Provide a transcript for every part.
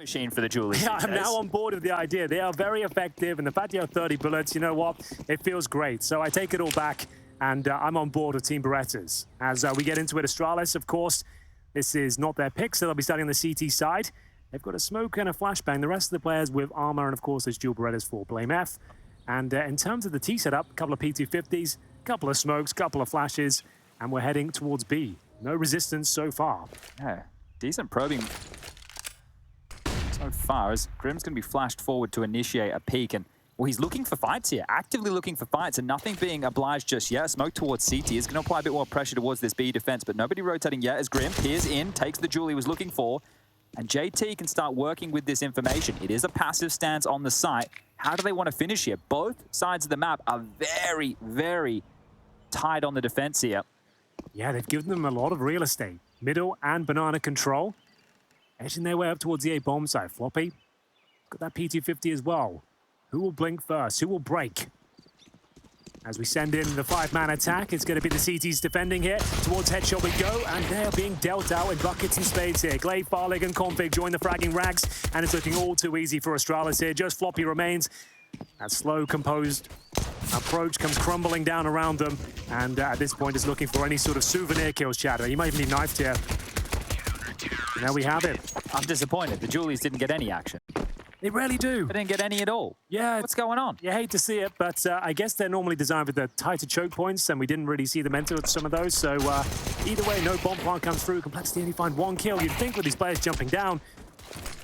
machine for the Julies. Yeah, I'm now on board with the idea. They are very effective, and the fact you have 30 bullets, you know what? It feels great. So I take it all back, and I'm on board with Team Berettas. As we get into it, Astralis, of course, this is not their pick, so they'll be starting on the CT side. They've got a smoke and a flashbang. The rest of the players with armor, and of course, there's dual Berettas for blameF. And in terms of the T setup, a couple of P250s, a couple of smokes, a couple of flashes, and we're heading towards B. No resistance so far. Yeah, decent probing so far, as Grim's going to be flashed forward to initiate a peek, and well, he's looking for fights here, actively looking for fights, and nothing being obliged just yet. Smoke towards CT is going to apply a bit more pressure towards this B defense, but nobody rotating yet as Grim peers in, takes the jewel he was looking for, and JT can start working with this information. It is a passive stance on the site. How do they want to finish here? Both sides of the map are very, very tight on the defense here. Yeah, they've given them a lot of real estate. Middle and banana control. Edging their way up towards the A bomb site. Floppy, got that P250 as well. Who will blink first? Who will break? As we send in the 5-man attack, it's going to be the CTs defending here. Towards headshot we go, and they're being dealt out in buckets and spades here. Glaive, Farlig, and Config join the fragging rags, and it's looking all too easy for Astralis here. Just Floppy remains. That slow, composed approach comes crumbling down around them, and at this point is looking for any sort of souvenir kills, Chatter. He might even be knifed here. And there we have it. I'm disappointed. The Julies didn't get any action. They rarely do. They didn't get any at all. Yeah. What's going on? You hate to see it, but I guess they're normally designed with the tighter choke points, and we didn't really see them enter with some of those. So either way, no bomb plant comes through. Complexity only find one kill. You'd think with these players jumping down,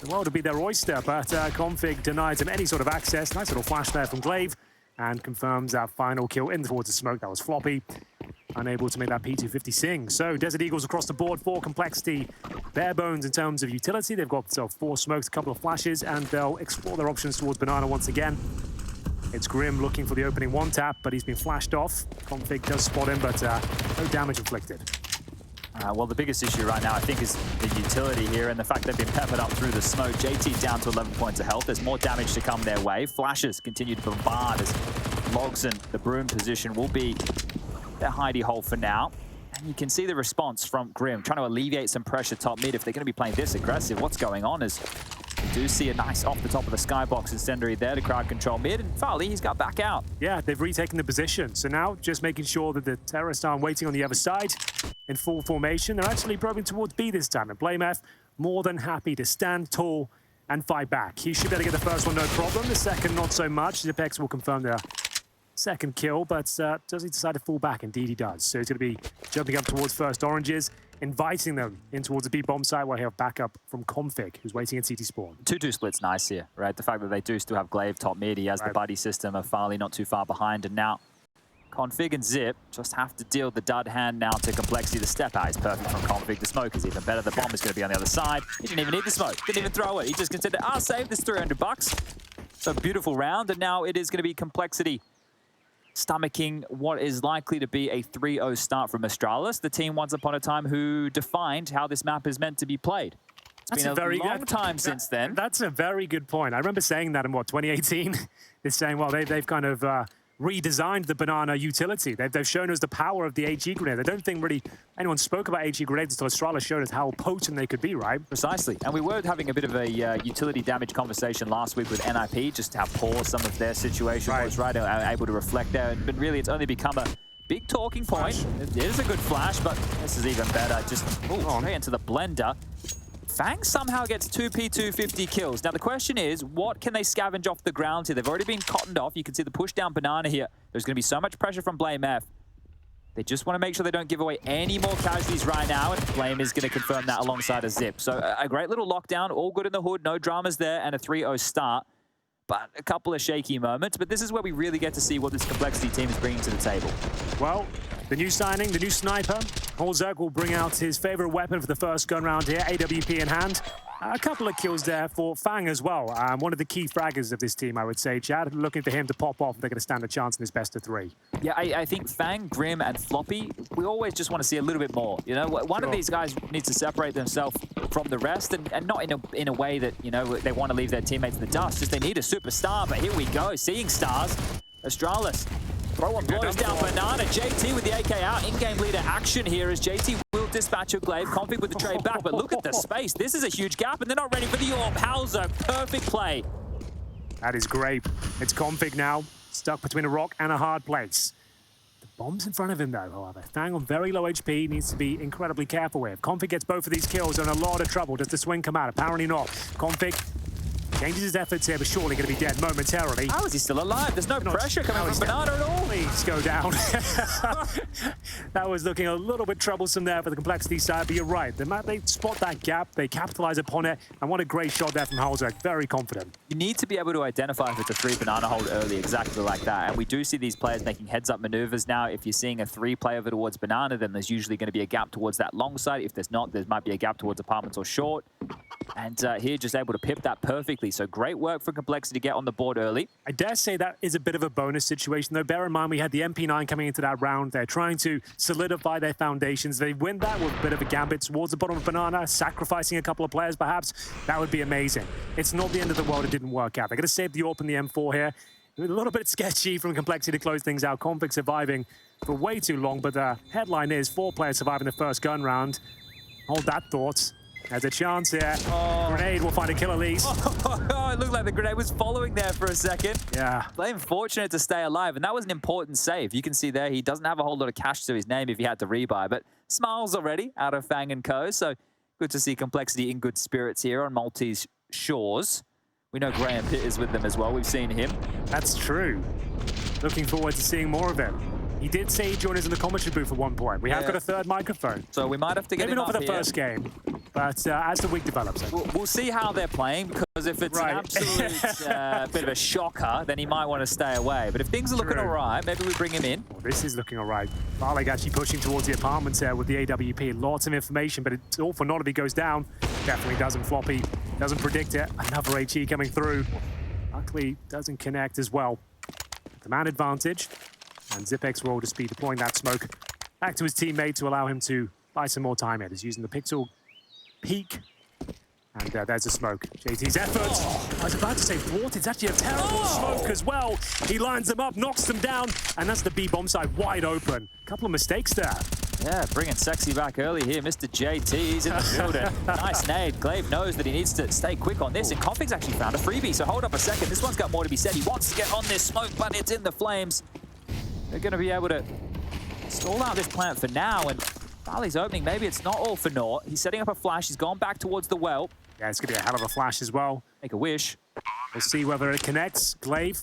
the world would be their oyster, but Config denies him any sort of access. Nice little flash there from Glaive, and confirms that final kill in towards the smoke. That was Floppy, unable to make that P250 sing. So Desert Eagles across the board for Complexity. Bare bones in terms of utility. They've got 4 smokes, a couple of flashes, and they'll explore their options towards Banana once again. It's Grim looking for the opening one tap, but he's been flashed off. Config does spot him, but no damage inflicted. Well, the biggest issue right now, I think, is the utility here and the fact they've been peppered up through the smoke. JT down to 11 points of health. There's more damage to come their way. Flashes continue to bombard as Logs and the Broom position will be their hidey hole for now. And you can see the response from Grim, trying to alleviate some pressure top mid. If they're going to be playing this aggressive, what's going on is we do see a nice off the top of the skybox incendiary there to crowd control mid, and Farlig, he's got back out. Yeah, they've retaken the position. So now just making sure that the terrorists aren't waiting on the other side in full formation. They're actually probing towards B this time, and blameF more than happy to stand tall and fight back. He should be able to get the first one, no problem. The second, not so much. Zipex will confirm their second kill, but does he decide to fall back? Indeed he does. So he's going to be jumping up towards first oranges, inviting them in towards the B bomb site where he'll have backup from Config, who's waiting at CT spawn. 2-2 split's nice here, right? The fact that they do still have Glaive top mid, he has the buddy system of Farlig not too far behind, and now Config and Zip just have to deal the dud hand now to Complexity. The step out is perfect from Config. The smoke is even better. The bomb is going to be on the other side. He didn't even need the smoke. Didn't even throw it. He just considered, save this $300. So beautiful round, and now it is going to be Complexity stomaching what is likely to be a 3-0 start from Astralis, the team once upon a time who defined how this map is meant to be played. It's been a long time since then. That's a very good point. I remember saying that in, 2018? They're saying, well, they've kind of redesigned the banana utility. They've shown us the power of the HE grenade. I don't think really anyone spoke about HE grenades until Astralis showed us how potent they could be, right? Precisely. And we were having a bit of a utility damage conversation last week with NIP, just how poor some of their situation was, right? Able to reflect there. But really, it's only become a big talking point. It is a good flash, but this is even better. Just straight into the blender. Fang somehow gets 2 P250 kills. Now the question is, what can they scavenge off the ground here? They've already been cottoned off. You can see the push down banana here. There's going to be so much pressure from blameF. They just want to make sure they don't give away any more casualties right now, and Blame is going to confirm that alongside a Zip. So a great little lockdown, all good in the hood, no dramas there, and a 3-0 start. But a couple of shaky moments. But this is where we really get to see what this Complexity team is bringing to the table. Well, the new signing, the new sniper, Holzerk will bring out his favorite weapon for the first gun round here, AWP in hand. A couple of kills there for Fang as well. One of the key fraggers of this team, I would say, Chad. Looking for him to pop off. They're going to stand a chance in this best of 3. Yeah, I think Fang, Grim, and Floppy, we always just want to see a little bit more. You know, one of these guys needs to separate themselves from the rest, and not in a way that, you know, they want to leave their teammates in the dust. Just they need a superstar. But here we go, seeing stars. Astralis. Throw one blows down Banana. JT with the AK out. In-game leader action here as JT will dispatcher Glaive. Config with the trade back, but look at the space. This is a huge gap, and they're not ready for the AWP. Hauser, perfect play. That is great. It's Config now, stuck between a rock and a hard place. The bomb's in front of him, though, however. Fang on very low HP, needs to be incredibly careful with. Config gets both of these kills, they're in a lot of trouble. Does the swing come out? Apparently not. Config changes his efforts here, but surely going to be dead momentarily. How is he still alive? There's no pressure coming from Banana at all. Please go down. That was looking a little bit troublesome there for the Complexity side, but you're right. They spot that gap, they capitalize upon it, and what a great shot there from Halzak. Very confident. You need to be able to identify if it's a 3 banana hold early, exactly like that. And we do see these players making heads-up maneuvers now. If you're seeing a 3 play over towards banana, then there's usually going to be a gap towards that long side. If there's not, there might be a gap towards apartments or short. And here, just able to pip that perfectly. So great work for Complexity to get on the board early. I dare say that is a bit of a bonus situation, though. Bear in mind, we had the MP9 coming into that round. They're trying to solidify their foundations. They win that with a bit of a gambit towards the bottom of banana, sacrificing a couple of players, perhaps. That would be amazing. It's not the end of the world. It didn't work out. They're going to save the AWP and the M4 here. A little bit sketchy from Complexity to close things out. Config surviving for way too long, but the headline is 4 players surviving the first gun round. Hold that thought. There's a chance here. Grenade will find a kill at least. It looked like the grenade was following there for a second. Yeah. Blame fortunate to stay alive, and that was an important save. You can see there he doesn't have a whole lot of cash to his name if he had to rebuy, but smiles already out of Fang & Co. So good to see Complexity in good spirits here on Multi's shores. We know Graham Pitt is with them as well. We've seen him. That's true. Looking forward to seeing more of him. He did say he'd join us in the commentary booth at one point. We have got a third microphone. So we might have to get Maybe him not for the up here. first game, but as the week develops. We'll see how they're playing, because if it's an absolute bit of a shocker, then he might want to stay away. But if things are looking all right, maybe we bring him in. Well, this is looking all right. Farlig actually pushing towards the apartments there with the AWP. Lots of information, but it's all for naught if he goes down. Definitely doesn't. Floppy doesn't predict it. Another HE coming through. Luckily, doesn't connect as well. The man advantage. And Zipex will just be deploying that smoke back to his teammate to allow him to buy some more time. He's using the pixel peek. And there's a smoke. JT's effort. I was about to say thwarted. It's actually a terrible smoke as well. He lines them up, knocks them down, and that's the B bomb side wide open. A couple of mistakes there. Yeah, bringing Sexy back early here. Mr. JT, he's in the building. Nice nade. Glaive knows that he needs to stay quick on this, and Config's actually found a freebie, so hold up a second. This one's got more to be said. He wants to get on this smoke, but it's in the flames. They're going to be able to stall out this plant for now, and Farlig's opening. Maybe it's not all for naught. He's setting up a flash. He's gone back towards the well. Yeah, it's going to be a hell of a flash as well. Make a wish. We'll see whether it connects. Glaive.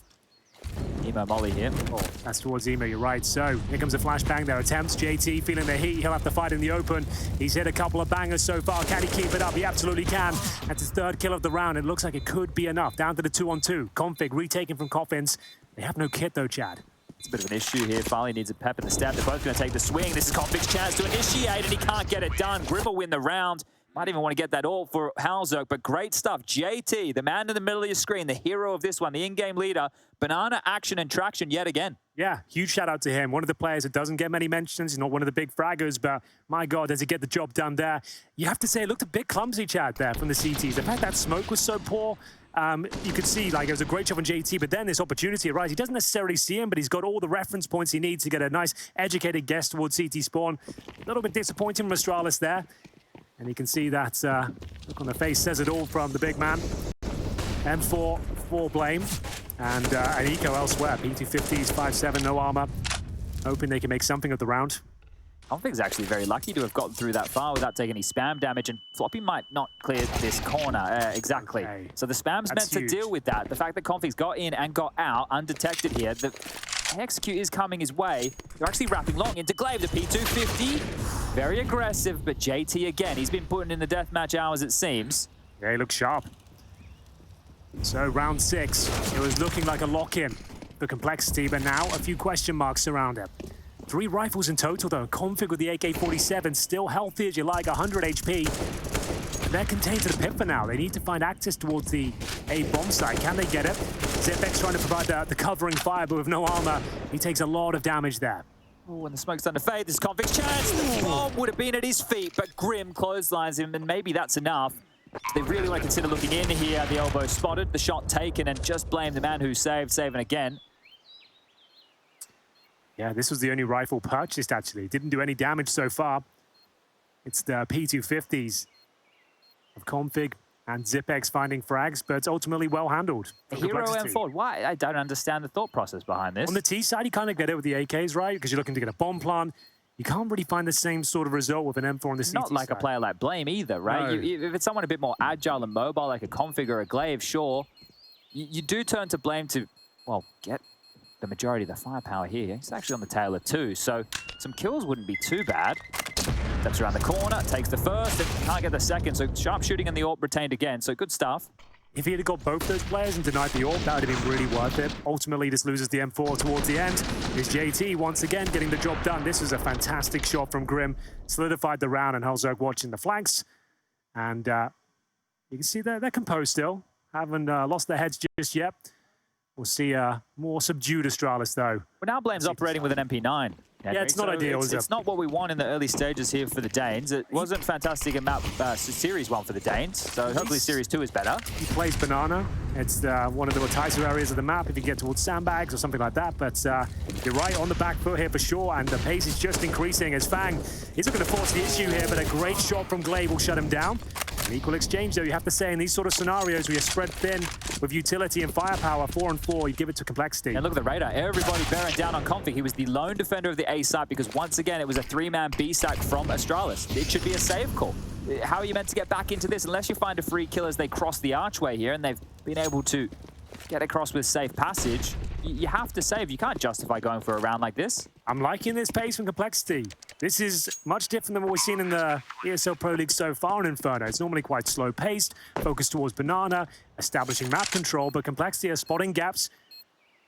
Emo Molly here. Oh, that's towards Emo, you're right. So here comes a flashbang. Their attempts. JT feeling the heat. He'll have to fight in the open. He's hit a couple of bangers so far. Can he keep it up? He absolutely can. That's his 3rd kill of the round. It looks like it could be enough. Down to the 2-on-2. Config retaken from Coffins. They have no kit though, Chad. It's a bit of an issue here. Farlig needs a pep in the step. They're both going to take the swing. This is Config's chance to initiate, and he can't get it done. Grim will win the round. Might even want to get that all for Halzerk, but great stuff. JT, the man in the middle of your screen, the hero of this one, the in-game leader. Banana action and traction yet again. Yeah, huge shout out to him. One of the players that doesn't get many mentions. He's not one of the big fraggers, but my God, does he get the job done there. You have to say, it looked a bit clumsy, Chad, there from the CTs. The fact that smoke was so poor, you could see, like, it was a great job on JT, but then this opportunity arises. He doesn't necessarily see him, but he's got all the reference points he needs to get a nice, educated guess towards CT spawn. A little bit disappointing from Astralis there. And you can see that look on the face says it all from the big man. M4 for Blame. And an eco elsewhere. P250s, 5.7, no armor. Hoping they can make something of the round. Config's actually very lucky to have gotten through that far without taking any spam damage, and Floppy might not clear this corner. Exactly. Okay. So the spam's meant to deal with that. The fact that Config's got in and got out undetected here. The execute is coming his way. They're actually wrapping long into Glaive, the P250. Very aggressive, but JT again. He's been putting in the deathmatch hours, it seems. Yeah, he looks sharp. So round 6, it was looking like a lock-in for Complexity, but now a few question marks around it. 3 rifles in total, though. Config with the AK-47, still healthy as you like, 100 HP. They're contained to the pit for now. They need to find access towards the A bomb site. Can they get it? Zipex trying to provide the covering fire, but with no armor, he takes a lot of damage there. Oh, and the smoke's starting to fade. This is Config's chance. The bomb would have been at his feet, but Grim clotheslines him, and maybe that's enough. They really want to consider looking in here. The elbow spotted, the shot taken, and just blame the man who saved, saving again. Yeah, this was the only rifle purchased, actually. Didn't do any damage so far. It's the P250s of Config and ZipX finding frags, but ultimately well handled. Hero M4, why? I don't understand the thought process behind this. On the T side, you kind of get it with the AKs, right? Because you're looking to get a bomb plant. You can't really find the same sort of result with an M4 on the CT Not like side. a player like Blame either, right? No. If it's someone a bit more agile and mobile, like a Config or a Glaive, sure. You do turn to Blame to, well, get the majority of the firepower here. He's actually on the tail of 2, so some kills wouldn't be too bad. Steps around the corner, takes the first, and can't get the second, so sharp shooting in the AWP retained again, so good stuff. If he had got both those players and denied the AWP, that would have been really worth it. Ultimately, this loses the M4 towards the end. Is JT once again getting the job done. This was a fantastic shot from Grim. Solidified the round, and Hellzerg watching the flanks. And you can see they're composed still. Haven't lost their heads just yet. We'll see more subdued Astralis, though. Well, now Blame's operating with an MP9. Henry. Yeah, it's not ideal, is it? It's not what we want in the early stages here for the Danes. It wasn't fantastic in map Series 1 for the Danes, so hopefully Series 2 is better. He plays Banana. It's one of the tighter areas of the map if you get towards sandbags or something like that, but you're right on the back foot here for sure, and the pace is just increasing as Fang is not going to force the issue here, but a great shot from Glaive will shut him down. An equal exchange, though, you have to say, in these sort of scenarios where you're spread thin with utility and firepower, 4-on-4, you give it to complexity. And look at the radar. Everybody bearing down on Config. He was the lone defender of the A site because once again, it was a 3-man B sack from Astralis. It should be a save call. How are you meant to get back into this unless you find a free kill as they cross the archway here, and they've been able to get across with safe passage? You have to save. You can't justify going for a round like this. I'm liking this pace from complexity. This is much different than what we've seen in the ESL Pro League so far in Inferno. It's normally quite slow-paced, focused towards Banana, establishing map control, but complexity is spotting gaps,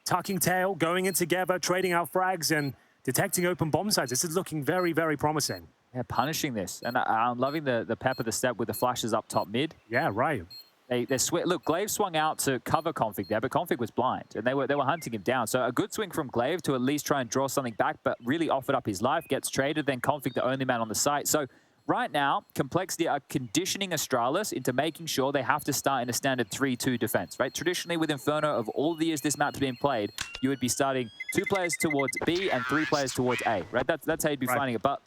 tucking tail, going in together, trading out frags, and detecting open bomb sites. This is looking very, very promising. Yeah, punishing this. And I'm loving the pep of the step with the flashes up top mid. Yeah, right. Look, Glaive swung out to cover Config there, but Config was blind, and they were hunting him down. So a good swing from Glaive to at least try and draw something back, but really offered up his life, gets traded, then Config the only man on the site. So right now, Complexity are conditioning Astralis into making sure they have to start in a standard 3-2 defense, right? Traditionally with Inferno, of all the years this map's been played, you would be starting 2 players towards B and 3 players towards A, right? That's how you'd be finding it. But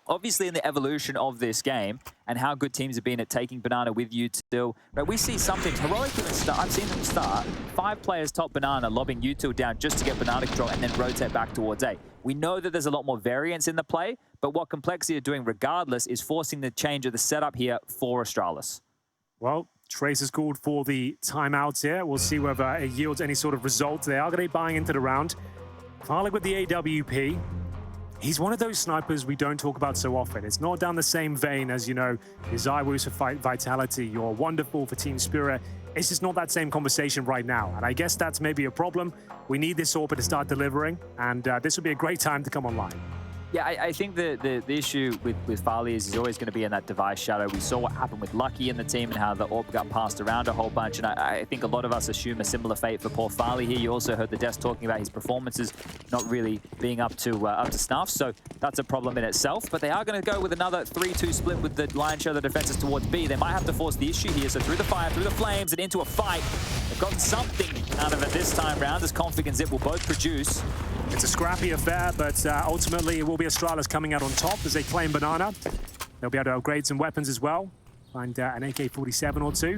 obviously, in the evolution of this game and how good teams have been at taking Banana with you still, right, we see something heroic even start. I've seen them start 5 players top Banana, lobbing U2 down just to get Banana control and then rotate back towards A. We know that there's a lot more variance in the play, but what Complexity are doing regardless is forcing the change of the setup here for Astralis. Well, Trace has called for the timeouts here. We'll see whether it yields any sort of result. They are going to be buying into the round. Farlig with the AWP. He's one of those snipers we don't talk about so often. It's not down the same vein as, you know, your Zywus for Vitality, you're wonderful for Team Spirit. It's just not that same conversation right now. And I guess that's maybe a problem. We need this AWP to start delivering, and this would be a great time to come online. Yeah, I think the issue with Farlig is he's always going to be in that device shadow. We saw what happened with Lucky in the team and how the AWP got passed around a whole bunch. And I think a lot of us assume a similar fate for poor Farlig here. You also heard the devs talking about his performances not really being up to snuff. So that's a problem in itself. But they are going to go with another 3-2 split with the lion's share of the defenses towards B. They might have to force the issue here. So through the fire, through the flames, and into a fight. They've gotten something out of it this time round as Config and Zip will both produce. It's a scrappy affair, but ultimately it will be Astralis coming out on top as they claim Banana. They'll be able to upgrade some weapons as well. Find an AK-47 or 2.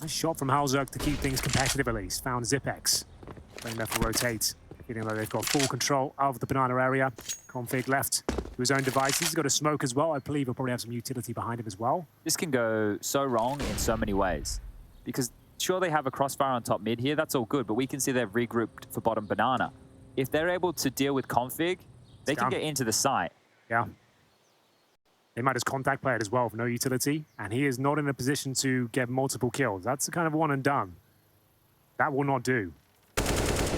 Nice shot from Hellzerg to keep things competitive at least. Found ZipX. blameF will rotate, feeling like they've got full control of the Banana area. Config left to his own devices. He's got a smoke as well. I believe he'll probably have some utility behind him as well. This can go so wrong in so many ways. Because sure, they have a crossfire on top mid here. That's all good, but we can see they've regrouped for bottom Banana. If they're able to deal with Config, they can get into the site. Yeah. They might just contact play it as well with no utility, and he is not in a position to get multiple kills. That's the kind of one and done. That will not do.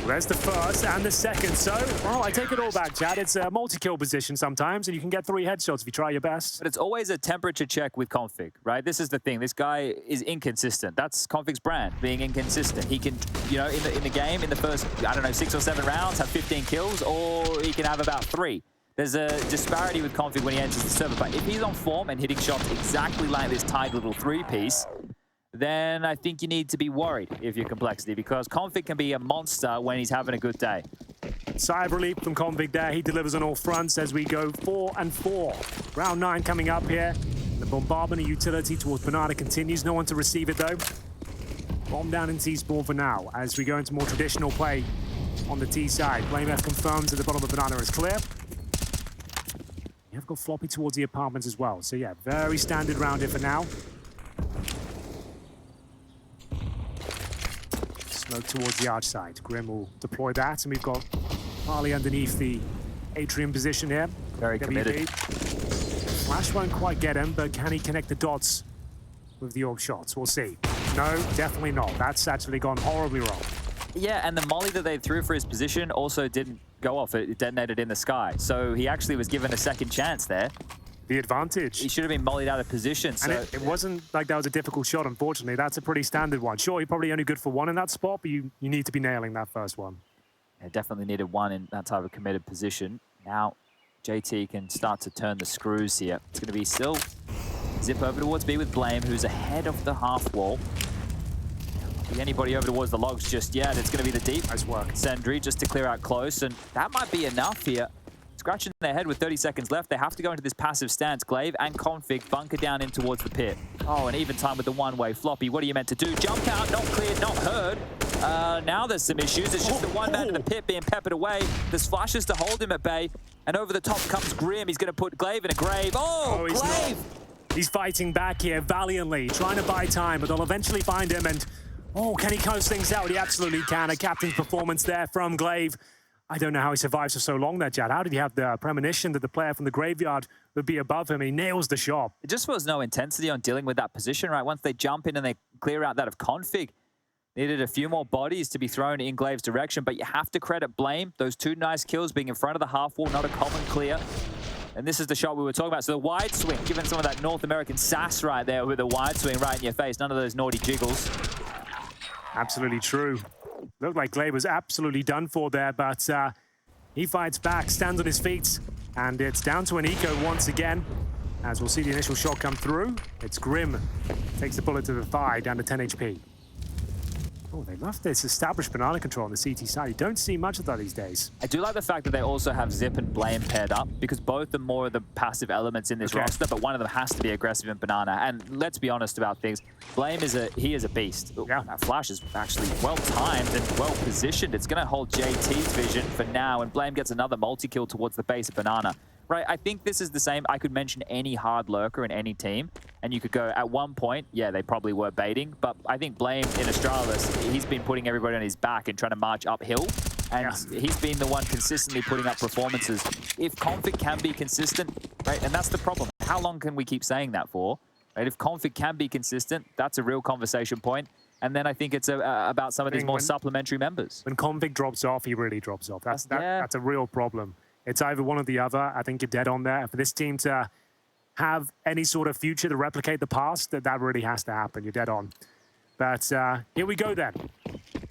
There's the first and the second. So, well, I take it all back, Chad. It's a multi-kill position sometimes, and you can get 3 headshots if you try your best. But it's always a temperature check with Config, right? This is the thing. This guy is inconsistent. That's Config's brand, being inconsistent. He can, you know, in the game, in the first, I don't know, 6 or 7 rounds, have 15 kills, or he can have about 3. There's a disparity with Config when he enters the server. But if he's on form and hitting shots exactly like this tight little 3-piece, then I think you need to be worried if you're Complexity, because Config can be a monster when he's having a good day. Sigh of relief from Convict there. He delivers on all fronts as we go 4-4. Round 9 coming up here. The bombardment of utility towards Banana continues. No one to receive it, though. Bomb down in T-spawn for now as we go into more traditional play on the T side. blameF confirms that the bottom of Banana is clear. You have got Floppy towards the apartments as well. So, yeah, very standard round here for now. Smoke towards the arch side. Grim will deploy that, and we've got Farlig underneath the atrium position here. Very committed. Flash won't quite get him, but can he connect the dots with the orb shots? We'll see. No, definitely not. That's actually gone horribly wrong. Yeah, and the molly that they threw for his position also didn't go off. It detonated in the sky. So he actually was given a second chance there. The advantage. He should have been mollied out of position. So and it wasn't like that was a difficult shot, unfortunately. That's a pretty standard one. Sure, you're probably only good for one in that spot, but you need to be nailing that first one. Yeah, definitely needed one in that type of committed position. Now, JT can start to turn the screws here. It's going to be still zip over towards B with Blame, who's ahead of the half wall. Anybody over towards the logs just yet. It's going to be the deep. Nice work. Sendry just to clear out close, and that might be enough here. Scratching their head with 30 seconds left. They have to go into this passive stance. Glaive and Config bunker down in towards the pit. Oh, and even time with the one-way. Floppy, what are you meant to do? Jump out, not cleared, not heard. Now there's some issues. It's just the one man in the pit being peppered away. There's flashes to hold him at bay. And over the top comes Grim. He's going to put Glaive in a grave. Oh, Glaive! He's fighting back here valiantly, trying to buy time, but they'll eventually find him. And, oh, can he close things out? He absolutely can. A captain's performance there from Glaive. I don't know how he survives for so long there, Jad. How did he have the premonition that the player from the graveyard would be above him? He nails the shot. It just was no intensity on dealing with that position, right? Once they jump in and they clear out that of Config, needed a few more bodies to be thrown in Glaive's direction, but you have to credit Blame. Those two nice kills being in front of the half wall, not a common clear. And this is the shot we were talking about. So the wide swing, giving some of that North American sass right there with the wide swing right in your face. None of those naughty jiggles. Absolutely true. Looked like Glaive was absolutely done for there, but he fights back, stands on his feet, and it's down to an eco once again. As we'll see the initial shot come through, it's Grim. Takes the bullet to the thigh, down to 10 HP. Oh, they love this established banana control on the CT side. You don't see much of that these days. I do like the fact that they also have Zip and Blame paired up, because both are more of the passive elements in this roster, but one of them has to be aggressive in Banana. And let's be honest about things. Blame is a beast. Yeah. That flash is actually well-timed and well-positioned. It's going to hold JT's vision for now, and Blame gets another multi-kill towards the base of Banana. Right, I think this is the same. I could mention any hard lurker in any team, and you could go, at one point, yeah, they probably were baiting, but I think Blame in Astralis, he's been putting everybody on his back and trying to march uphill, and he's been the one consistently putting up performances. If Config can be consistent, right, and that's the problem. How long can we keep saying that for? Right, if Config can be consistent, that's a real conversation point. And then I think it's about some of these more supplementary members. When Config drops off, he really drops off. That's a real problem. It's either one or the other. I think you're dead on there. For this team to have any sort of future to replicate the past, that really has to happen. You're dead on. But here we go then.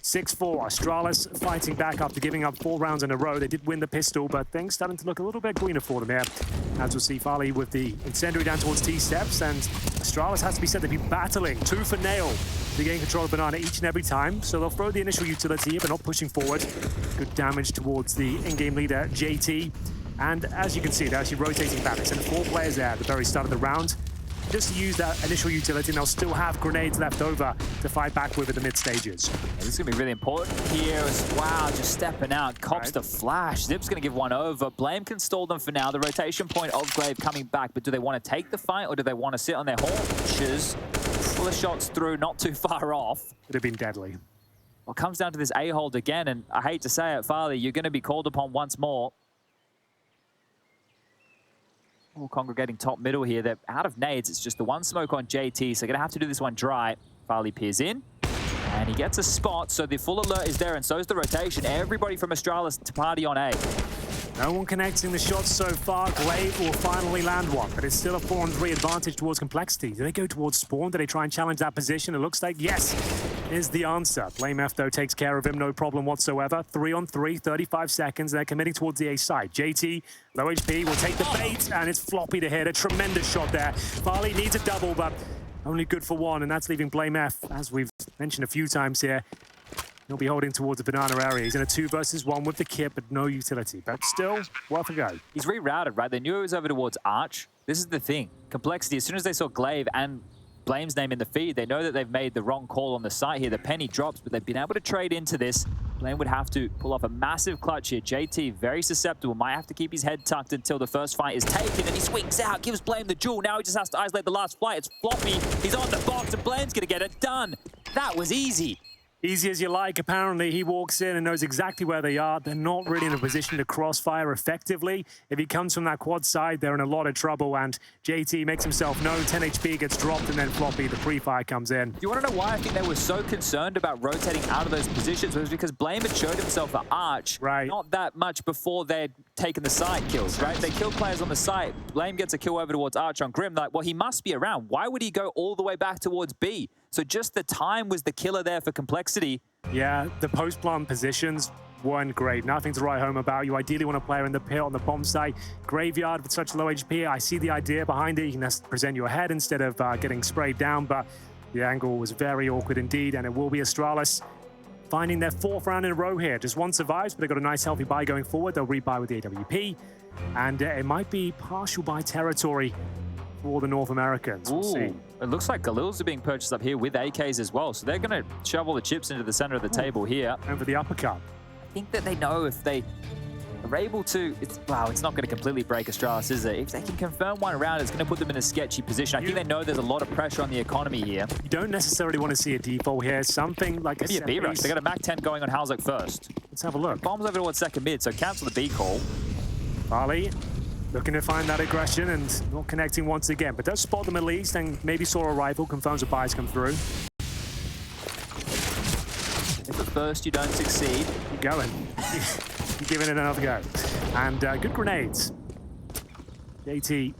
6-4. Astralis fighting back after giving up 4 rounds in a row. They did win the pistol, but things starting to look a little bit greener for them here. As we'll see, Farlig with the incendiary down towards T-steps, and Astralis has to be said to be battling tooth for nail to gain control of Banana each and every time. So they'll throw the initial utility here, but not pushing forward. Good damage towards the in-game leader, JT. And as you can see, they're actually rotating back. They sent 4 players there at the very start of the round. Just to use that initial utility, and they'll still have grenades left over to fight back with at the mid-stages. Yeah, this is going to be really important here. Wow, just stepping out. Cops the flash. Zip's going to give one over. Blame can stall them for now. The rotation point of Glaive coming back, but do they want to take the fight, or do they want to sit on their haunches? Pull the shots through, not too far off. Would have been deadly. Well, it comes down to this A-hold again, and I hate to say it, Farlig, you're going to be called upon once more. All congregating top middle here. They're out of nades. It's just the one smoke on JT, so they're going to have to do this one dry. Farlig peers in, and he gets a spot, so the full alert is there, and so is the rotation. Everybody from Astralis to party on A. No one connecting the shots so far. Glaive will finally land one, but it's still a 4-on-3 advantage towards Complexity. Do they go towards Spawn? Do they try and challenge that position? It looks like yes is the answer. blameF, though, takes care of him, no problem whatsoever. 3-on-3, 35 seconds. They're committing towards the A side. JT, low HP, will take the bait, and it's Floppy to hit. A tremendous shot there. Farlig needs a double, but only good for one, and that's leaving blameF, as we've mentioned a few times here, He'll be holding towards the banana area. He's in a 2 versus 1 with the kit, but no utility. But still, worth a go. He's rerouted, right? They knew it was over towards Arch. This is the thing. Complexity, as soon as they saw glaive and blame's name in the feed, they know that they've made the wrong call on the site here. The penny drops, but they've been able to trade into this. blame would have to pull off a massive clutch here. JT, very susceptible, might have to keep his head tucked until the first fight is taken, and he swings out, gives Blame the duel. Now he just has to isolate the last flight. It's Floppy, he's on the box, and Blame's gonna get it done. That was easy. Easy as you like. Apparently, he walks in and knows exactly where they are. They're not really in a position to crossfire effectively. If he comes from that quad side, they're in a lot of trouble, and JT makes himself known. 10 HP gets dropped, and then Floppy, the pre-fire, comes in. You want to know why I think they were so concerned about rotating out of those positions? It was because Blame had showed himself at Arch not that much before they'd taken the side kills, right? They killed players on the site. Blame gets a kill over towards Arch on Grim. They're like, well, he must be around. Why would he go all the way back towards B? So just the time was the killer there for Complexity. Yeah, the post-plant positions weren't great. Nothing to write home about. You ideally want to play in the pit on the bomb site. Graveyard with such low HP. I see the idea behind it. You can just present your head instead of getting sprayed down, but the angle was very awkward indeed, and it will be Astralis finding their 4th round in a row here. Just one survives, but they've got a nice healthy buy going forward. They'll rebuy with the AWP, and it might be partial buy territory for the North Americans. We'll see. It looks like Galils are being purchased up here with AKs as well, so they're going to shovel the chips into the center of the table here. And for the uppercut. I think that they know if they are able to... It's not going to completely break Astralis, is it? If they can confirm one round, it's going to put them in a sketchy position. I think they know there's a lot of pressure on the economy here. You don't necessarily want to see a default here. Something like maybe a B rush. They got a Mac 10 going on Halzak first. Let's have a look. Bombs over towards second mid, so cancel the B call. Farlig looking to find that aggression and not connecting once again, but does spot them at least and maybe saw a rifle, confirms a buys come through. If at first you don't succeed, keep going. Keep giving it another go. And good grenades. JT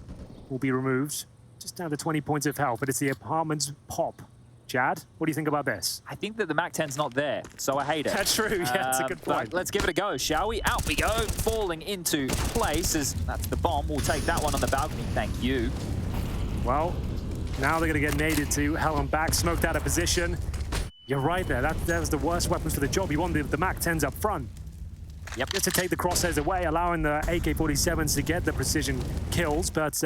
will be removed. Just down to 20 points of health, but it's the apartment's pop. Chad, what do you think about this? I think that the Mac 10's not there, so I hate it. That's true, yeah, that's a good point. Let's give it a go, shall we? Out we go, falling into place as that's the bomb. We'll take that one on the balcony, thank you. Well, now they're gonna get naded to hell and back, smoked out of position. You're right there, that was the worst weapons for the job. You wanted the Mac 10s up front. Yep. Just to take the crosshairs away, allowing the AK-47s to get the precision kills, but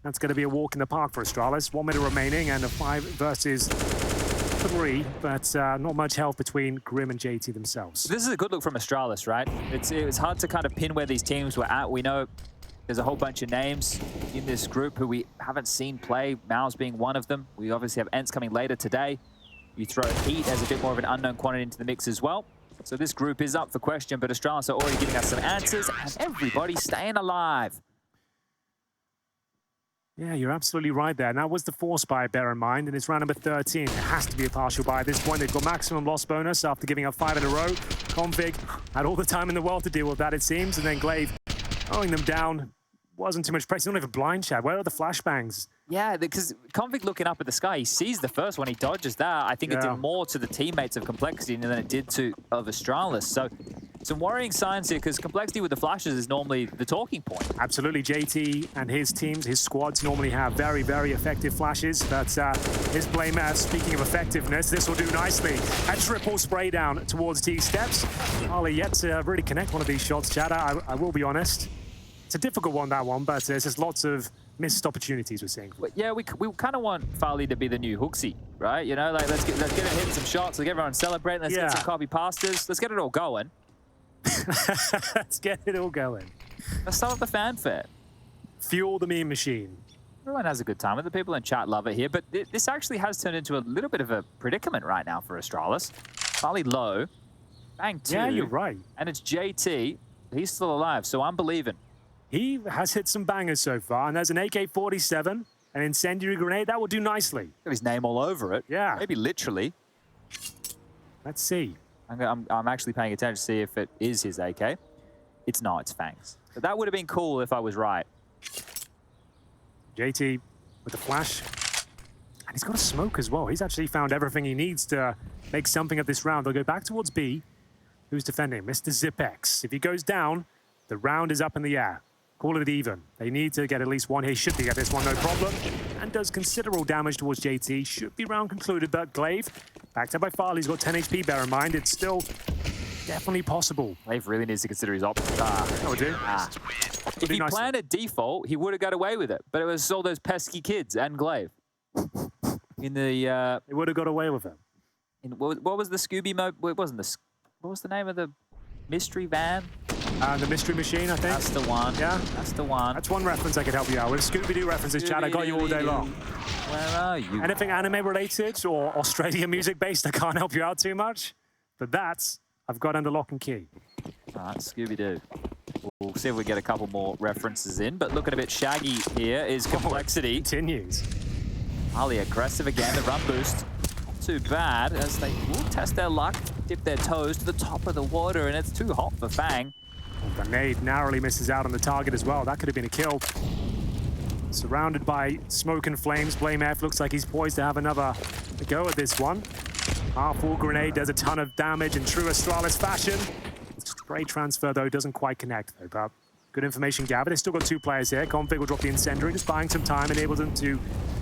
that's going to be a walk in the park for Astralis. 1 minute remaining and a 5 versus 3, but not much health between Grim and JT themselves. This is a good look from Astralis, right? It's hard to kind of pin where these teams were at. We know there's a whole bunch of names in this group who we haven't seen play, Mao's being one of them. We obviously have Ents coming later today. You throw Heat as a bit more of an unknown quantity into the mix as well. So this group is up for question, but Astralis are already giving us some answers, and everybody's staying alive. Yeah, you're absolutely right there. And that was the force buy, bear in mind, and it's round number 13. It has to be a partial buy at this point. They've got maximum loss bonus after giving up 5 in a row. Config had all the time in the world to deal with that, it seems, and then glaive throwing them down. Wasn't too much pressure. Not even blind, Chad. Where are the flashbangs? Yeah, because Config looking up at the sky, he sees the first one, he dodges that. I think it did more to the teammates of Complexity than it did to Astralis. So some worrying signs here, because Complexity with the flashes is normally the talking point. Absolutely. JT and his teams, his squads normally have very, very effective flashes. But his blameF, speaking of effectiveness, this will do nicely. A triple spray down towards T steps. Farlig yet to really connect one of these shots, Chad. I will be honest. It's a difficult one, that one, but there's just lots of missed opportunities we're seeing. Yeah, we kind of want Farlig to be the new Hooksy, right? You know, like let's get it hitting some shots, let's get everyone celebrating, let's get some copy pastas, let's get it all going. Let's get it all going. Let's start with the fanfare. Fuel the meme machine. Everyone has a good time with it. The people in chat love it here, but this actually has turned into a little bit of a predicament right now for Astralis. Farlig low, bang 2. Yeah, you're right. And it's JT. He's still alive, so I'm believing. He has hit some bangers so far, and there's an AK-47, an incendiary grenade. That will do nicely. Got his name all over it. Yeah. Maybe literally. Let's see. I'm actually paying attention to see if it is his AK. It's not, it's Fangs. But that would have been cool if I was right. JT with the flash. And he's got a smoke as well. He's actually found everything he needs to make something of this round. They'll go back towards B. Who's defending? Mr. Zipex. If he goes down, the round is up in the air. Call it even. They need to get at least one. He should be at this one, no problem. and does considerable damage towards JT. Should be round concluded, but glaive, backed up by Farlig, he's got 10 HP, bear in mind. It's still definitely possible. glaive really needs to consider his options. Oh, it do? If he planned a default, he would have got away with it. But it was all those pesky kids and glaive. In the... They would have got away with it. What was the Scooby mode? It wasn't the... What was the name of the mystery van? The mystery machine, I think. That's the one. Yeah? That's the one. That's one reference I could help you out with. Scooby-Doo references, Chad. I got you all day long. Where are you? Anything anime-related or Australian music-based, I can't help you out too much. But that's... I've got under lock and key. All right, Scooby-Doo. We'll see if we get a couple more references in. But looking a bit shaggy here is Complexity. Continues. Highly aggressive again. The run boost. Not too bad as they will test their luck, dip their toes to the top of the water, and it's too hot for Fang. Grenade narrowly misses out on the target as well. That could have been a kill. Surrounded by smoke and flames, blameF looks like he's poised to have another go at this one. Half-full grenade does a ton of damage in true Astralis fashion. Spray transfer, though, doesn't quite connect, though, but good information gathered. They've still got two players here. Config will drop the incendiary, just buying some time, enable them to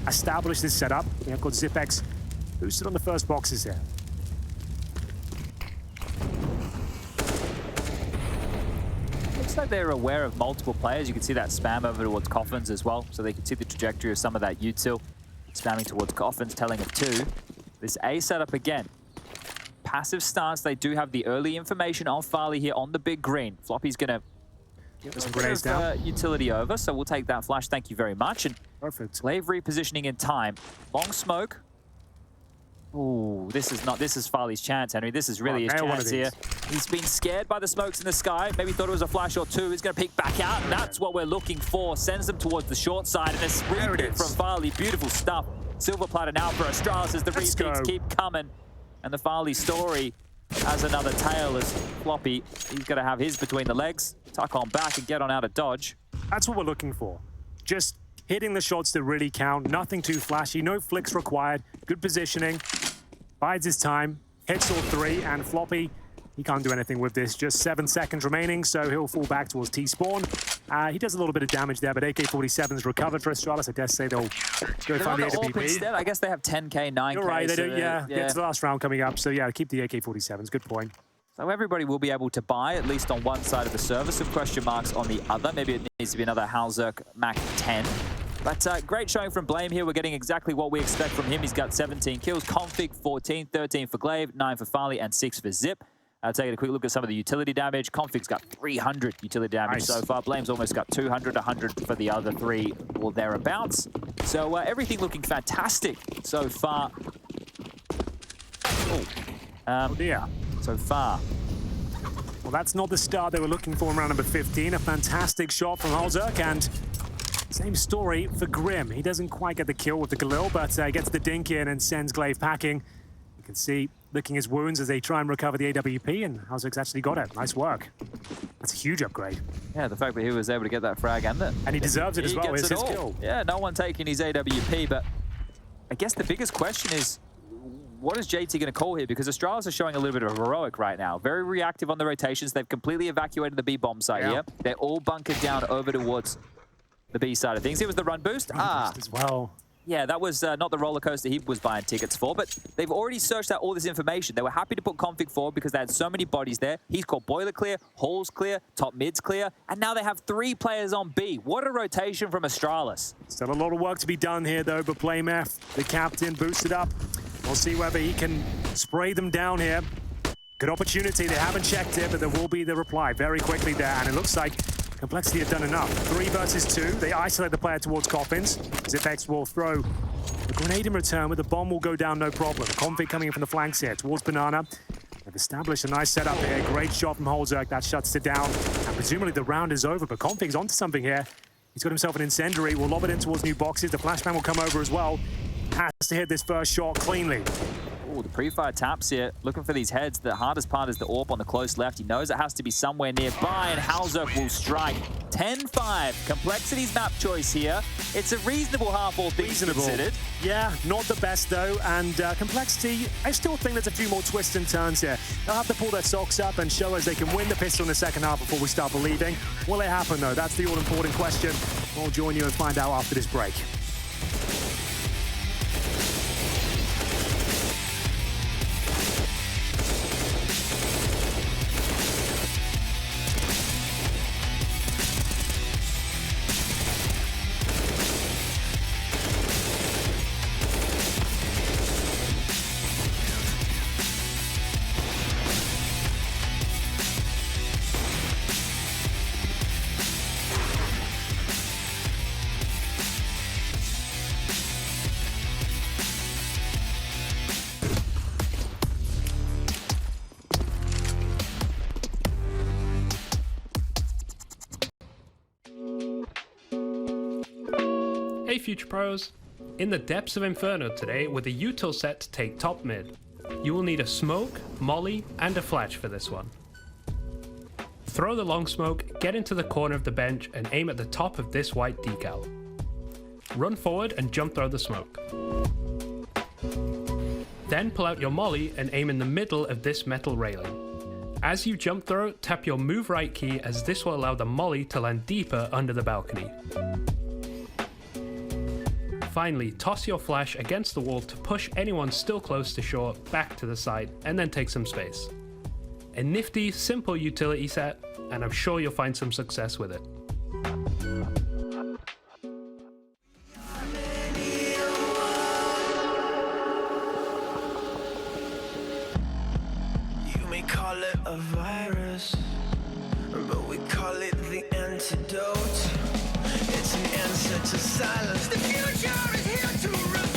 establish this setup. They've got Zipex boosted on the first boxes here. Looks like they're aware of multiple players. You can see that spam over towards Coffins as well, so they can see the trajectory of some of that util. Spamming towards Coffins, telling of two. This A setup again. Passive stance, they do have the early information on Farlig here on the big green. Floppy's gonna give some grenades down. Utility over, so we'll take that flash, thank you very much. And perfect. glaive repositioning in time. Long smoke. Ooh, this is Farlig's chance, Henry. This is really his chance here. He's been scared by the smokes in the sky. Maybe thought it was a flash or two. He's going to peek back out, and that's what we're looking for. Sends them towards the short side, and a repeat from Farlig. Beautiful stuff. Silver platter now for Astralis as the repeats keep coming. And the Farlig story has another tail as Floppy. He's going to have his between the legs, tuck on back and get on out of dodge. That's what we're looking for. Just hitting the shots that really count. Nothing too flashy. No flicks required. Good positioning. Bides his time. Hits all three. And Floppy, he can't do anything with this. Just 7 seconds remaining, so he'll fall back towards T-spawn. He does a little bit of damage there, but AK-47's recovered for Astralis. I dare say they'll go find the AWP. Instead, I guess they have 10k, 9k. You're right, they do, yeah. Get to the last round coming up. So yeah, keep the AK-47s. Good point. So everybody will be able to buy, at least on one side of the server, some question marks on the other. Maybe it needs to be another Halzerk Mac 10. But great showing from Blame here. We're getting exactly what we expect from him. He's got 17 kills, Config 14, 13 for glaive, 9 for Farlig, and 6 for Zip. Taking a quick look at some of the utility damage. Config's got 300 utility damage so far. Blame's almost got 200, 100 for the other three or thereabouts. So everything looking fantastic so far. Oh dear. So far. Well, that's not the start they were looking for in round number 15. A fantastic shot from Halzerk, and same story for Grim. He doesn't quite get the kill with the Galil, but gets the dink in and sends glaive packing. You can see licking his wounds as they try and recover the AWP, and Halzerk's actually got it. Nice work. That's a huge upgrade. Yeah, the fact that he was able to get that frag and he deserves it as well. It's his kill. Yeah, no one taking his AWP, but I guess the biggest question is, what is JT going to call here? Because Astralis are showing a little bit of a heroic right now. Very reactive on the rotations. They've completely evacuated the B bomb site here. They're all bunkered down over towards the B side of things. Here was the run boost. Boost as well. Yeah, that was not the roller coaster he was buying tickets for, but they've already searched out all this information. They were happy to put Config forward because they had so many bodies there. He's got boiler clear, halls clear, top mids clear, and now they have 3 players on B. What a rotation from Astralis. Still a lot of work to be done here, though, but blameF, the captain, boosted up. We'll see whether he can spray them down here. Good opportunity. They haven't checked it, but there will be the reply very quickly there, and it looks like Complexity have done enough. 3 versus 2. They isolate the player towards Coffins. Zipex will throw the grenade in return, but the bomb will go down no problem. Config coming in from the flanks here towards Banana. They've established a nice setup here. Great shot from Halzerk. That shuts it down. And presumably the round is over, but Config's onto something here. He's got himself an incendiary. Will lob it in towards new boxes. The flashbang will come over as well. Has to hit this first shot cleanly. Oh, the pre-fire taps here, looking for these heads. The hardest part is the AWP on the close left. He knows it has to be somewhere nearby, and Halzerk will strike. 10-5, Complexity's map choice here. It's a reasonable half, all things considered. Yeah, not the best though, and Complexity, I still think there's a few more twists and turns here. They'll have to pull their socks up and show us they can win the pistol in the second half before we start believing. Will it happen though? That's the all-important question. We'll join you and find out after this break. future pros? In the depths of Inferno today with a util set to take top mid. You will need a smoke, molly, and a flash for this one. Throw the long smoke, get into the corner of the bench, and aim at the top of this white decal. Run forward and jump throw the smoke. Then pull out your molly and aim in the middle of this metal railing. As you jump throw, tap your move right key as this will allow the molly to land deeper under the balcony. Finally, toss your flash against the wall to push anyone still close to shore back to the side and then take some space. A nifty, simple utility set, and I'm sure you'll find some success with it. Call it a virus, but we call it the antidote. It's an answer to silence. The future is here to revolt.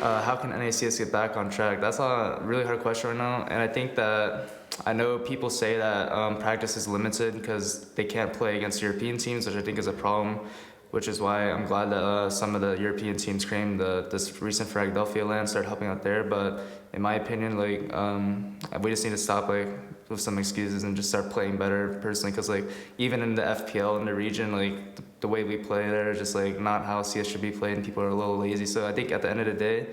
How can NACS get back on track? That's a really hard question right now, and I think that I know people say that practice is limited because they can't play against European teams, which I think is a problem, which is why I'm glad that some of the European teams claimed this recent Philadelphia land, started helping out there. But in my opinion, we just need to stop with some excuses and just start playing better personally, because even in the FPL in the region, the way we play there is just not how CS should be played, and people are a little lazy. So I think at the end of the day,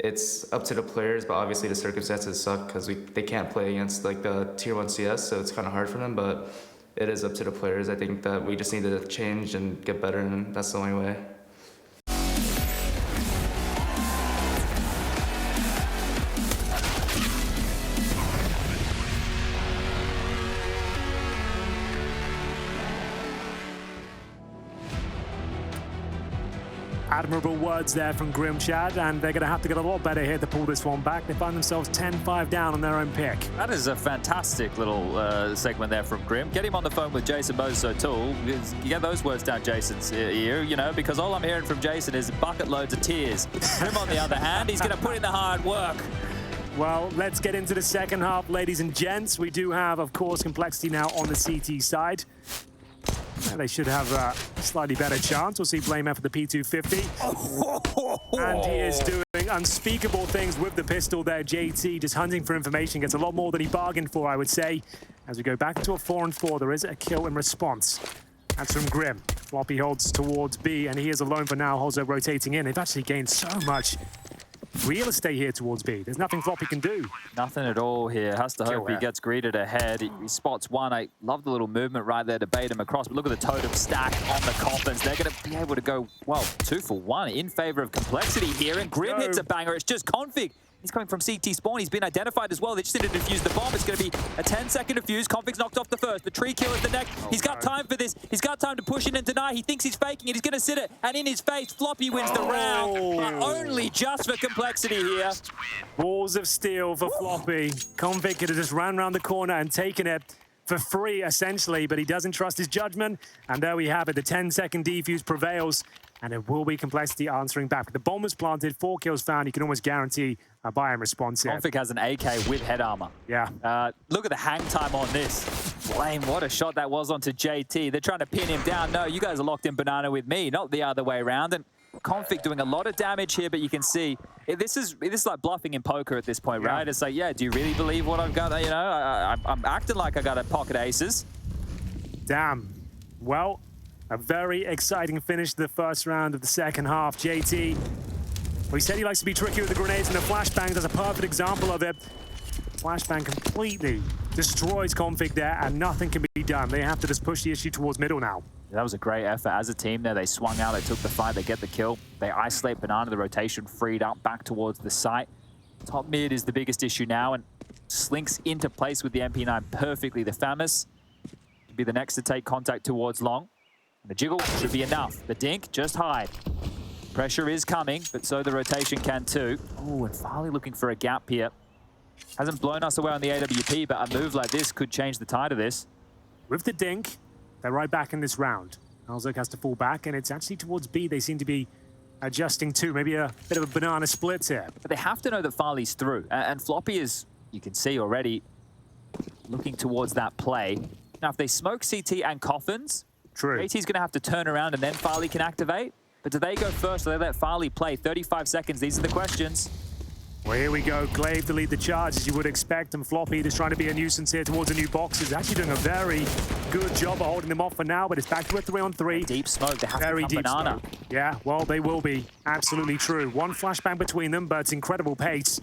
it's up to the players, but obviously the circumstances suck because they can't play against the tier 1 CS, so it's kind of hard for them, but it is up to the players. I think that we just need to change and get better, and that's the only way. Admirable words there from Grim Chad, and they're going to have to get a lot better here to pull this one back. They find themselves 10-5 down on their own pick. That is a fantastic little segment there from Grim. Get him on the phone with Jason Moses O'Toole. You get those words down Jason's ear, because all I'm hearing from Jason is bucket loads of tears. Grim, on the other hand, he's going to put in the hard work. Well, let's get into the second half, ladies and gents. We do have, of course, Complexity now on the CT side. They should have a slightly better chance. We'll see blameF at the P250. And he is doing unspeakable things with the pistol there. JT just hunting for information. Gets a lot more than he bargained for, I would say. As we go back into a 4-on-4, there is a kill in response. That's from Grim. Floppy holds towards B, and he is alone for now. Holzo rotating in. They've actually gained so much real estate here towards B. There's nothing Floppy can do. Nothing at all here. Has to hope he gets greeted ahead. He spots one. I love the little movement right there to bait him across. But look at the totem stack on the coffins. They're going to be able to go, well, 2 for 1 in favor of Complexity here. And Grim hits a banger. It's just Config. He's coming from CT spawn. He's been identified as well. They just need to defuse the bomb. It's going to be a 10-second defuse. Config's knocked off the first. The tree kill is the next. He's got time for this. He's got time to push in and deny. He thinks he's faking it. He's going to sit it. And in his face, Floppy wins the round. But only just for Complexity here. Balls of steel for Floppy. Config could have just ran around the corner and taken it for free, essentially. But he doesn't trust his judgment. And there we have it. The 10-second defuse prevails. And it will be Complexity answering back. The bomb was planted, 4 kills found. You can almost guarantee a buy-in response here. Config has an AK with head armor. Yeah. Look at the hang time on this. Blame, what a shot that was onto JT. They're trying to pin him down. No, you guys are locked in banana with me, not the other way around. And Config doing a lot of damage here, but you can see this is like bluffing in poker at this point, right? It's like, yeah, do you really believe what I've got? I'm acting like I got a pocket aces. Damn. Well, a very exciting finish to the first round of the second half. JT, well, he said he likes to be tricky with the grenades, and the flashbang is a perfect example of it. Flashbang completely destroys Config there, and nothing can be done. They have to just push the issue towards middle now. That was a great effort as a team there. They swung out, they took the fight, they get the kill. They isolate Banana, the rotation freed up back towards the site. Top mid is the biggest issue now, and slinks into place with the MP9 perfectly. The Famous be the next to take contact towards long. The jiggle should be enough. The dink, just hide. Pressure is coming, but so the rotation can too. Oh, and Farlig looking for a gap here. Hasn't blown us away on the AWP, but a move like this could change the tide of this. With the dink, they're right back in this round. Alzok has to fall back, and it's actually towards B they seem to be adjusting to. Maybe a bit of a banana split here. But they have to know that Farlig's through. And Floppy is, you can see already, looking towards that play. Now, if they smoke CT and coffins, True. JT's going to have to turn around and then Farlig can activate. But do they go first or they let Farlig play? 35 seconds, these are the questions. Well, here we go. Glaive to lead the charge, as you would expect, and Floppy just trying to be a nuisance here towards the new boxes. Actually doing a very good job of holding them off for now, but it's back to a 3-on-3. Deep smoke, they have Very to come deep banana. smoke. Yeah, well, they will be. Absolutely true. One flashbang between them, but it's incredible pace.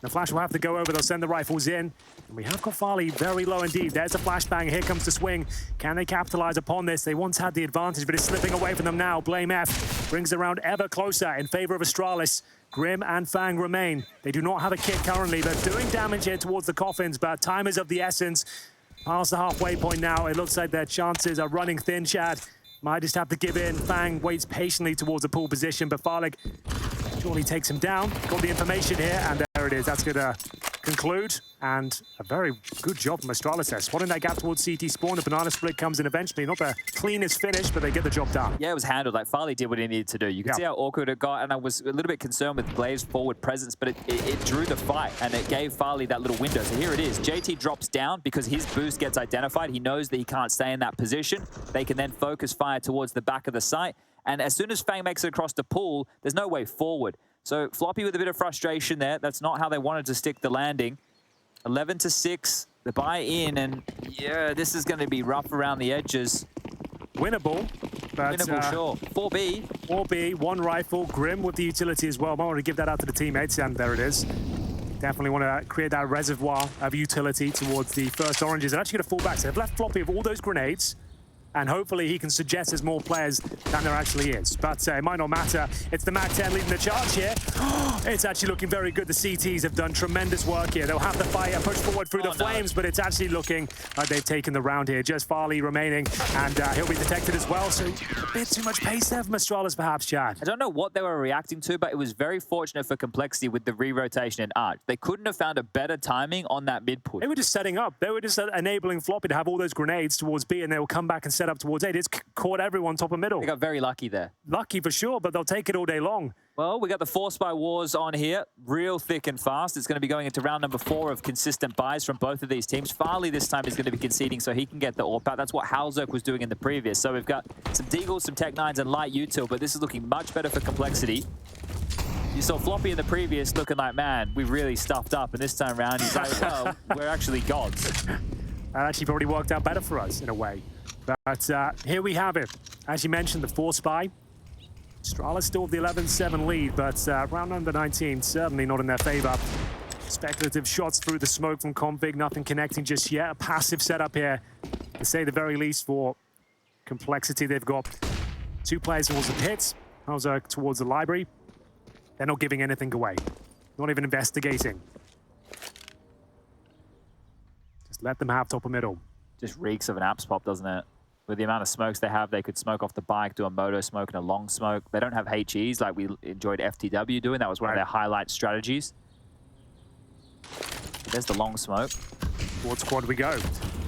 The flash will have to go over. They'll send the rifles in. And we have got Farlig very low indeed. There's a flashbang. Here comes the swing. Can they capitalize upon this? They once had the advantage, but it's slipping away from them now. blameF brings the round ever closer in favor of Astralis. Grim and Fang remain. They do not have a kit currently. They're doing damage here towards the coffins, but time is of the essence. Past the halfway point now. It looks like their chances are running thin, Chad. Might just have to give in. Fang waits patiently towards the pool position, but Farlig surely takes him down. Got the information here, and there it is. That's going to conclude. And a very good job from Astralis there. Spotting that gap towards CT spawn. The banana split comes in eventually. Not the cleanest finish, but they get the job done. Yeah, it was handled. Like, Farlig did what he needed to do. You can see how awkward it got, and I was a little bit concerned with Glaive's forward presence, but it drew the fight, and it gave Farlig that little window. So here it is. JT drops down because his boost gets identified. He knows that he can't stay in that position. They can then focus fire towards the back of the site, and as soon as Fang makes it across the pool, there's no way forward. So Floppy with a bit of frustration there. That's not how they wanted to stick the landing. 11-6, the buy in, and yeah, this is going to be rough around the edges. Winnable, but Winnable, sure. 4B. 4B, one rifle, Grim with the utility as well. Might want to give that out to the teammates, and there it is. Definitely want to create that reservoir of utility towards the first oranges. They're actually going to fall back, so they've left Floppy with all those grenades, and hopefully he can suggest there's more players than there actually is. But it might not matter. It's the MAC-10 leading the charge here. It's actually looking very good. The CTs have done tremendous work here. They'll have to fight and push forward through the flames, but it's actually looking like they've taken the round here. Just Farlig remaining, and he'll be detected as well. So a bit too much pace there from Astralis, perhaps, Chad. I don't know what they were reacting to, but it was very fortunate for Complexity with the re-rotation in Arch. They couldn't have found a better timing on that mid push. They were just setting up. They were just enabling Floppy to have all those grenades towards B, and they'll come back and set up towards A. It's caught everyone top and middle. They got very lucky there. Lucky for sure, but they'll take it all day long. Well, we got the Force by Wars on here, real thick and fast. It's going to be going into round number 4 of consistent buys from both of these teams. Farlig this time is going to be conceding so he can get the AWP out. That's what Halzerk was doing in the previous. So we've got some Deagles, some Tech-9s, and light util, but this is looking much better for Complexity. You saw Floppy in the previous looking like, man, we've really stuffed up. And this time around, he's like, well, we're actually gods. That actually probably worked out better for us in a way. But here we have it. As you mentioned, the Force buy. Astralis still with the 11-7 lead, but round number 19 certainly not in their favor. Speculative shots through the smoke from Config, nothing connecting just yet. A passive setup here, to say the very least, for Complexity. They've got 2 players towards the pits, Halzerk towards the library. They're not giving anything away, not even investigating. Just let them have top or middle. Just reeks of an apps pop, doesn't it? With the amount of smokes they have, they could smoke off the bike, do a moto smoke and a long smoke. They don't have HEs like we enjoyed FTW doing. That was one of their highlight strategies. There's the long smoke. Towards squad we go.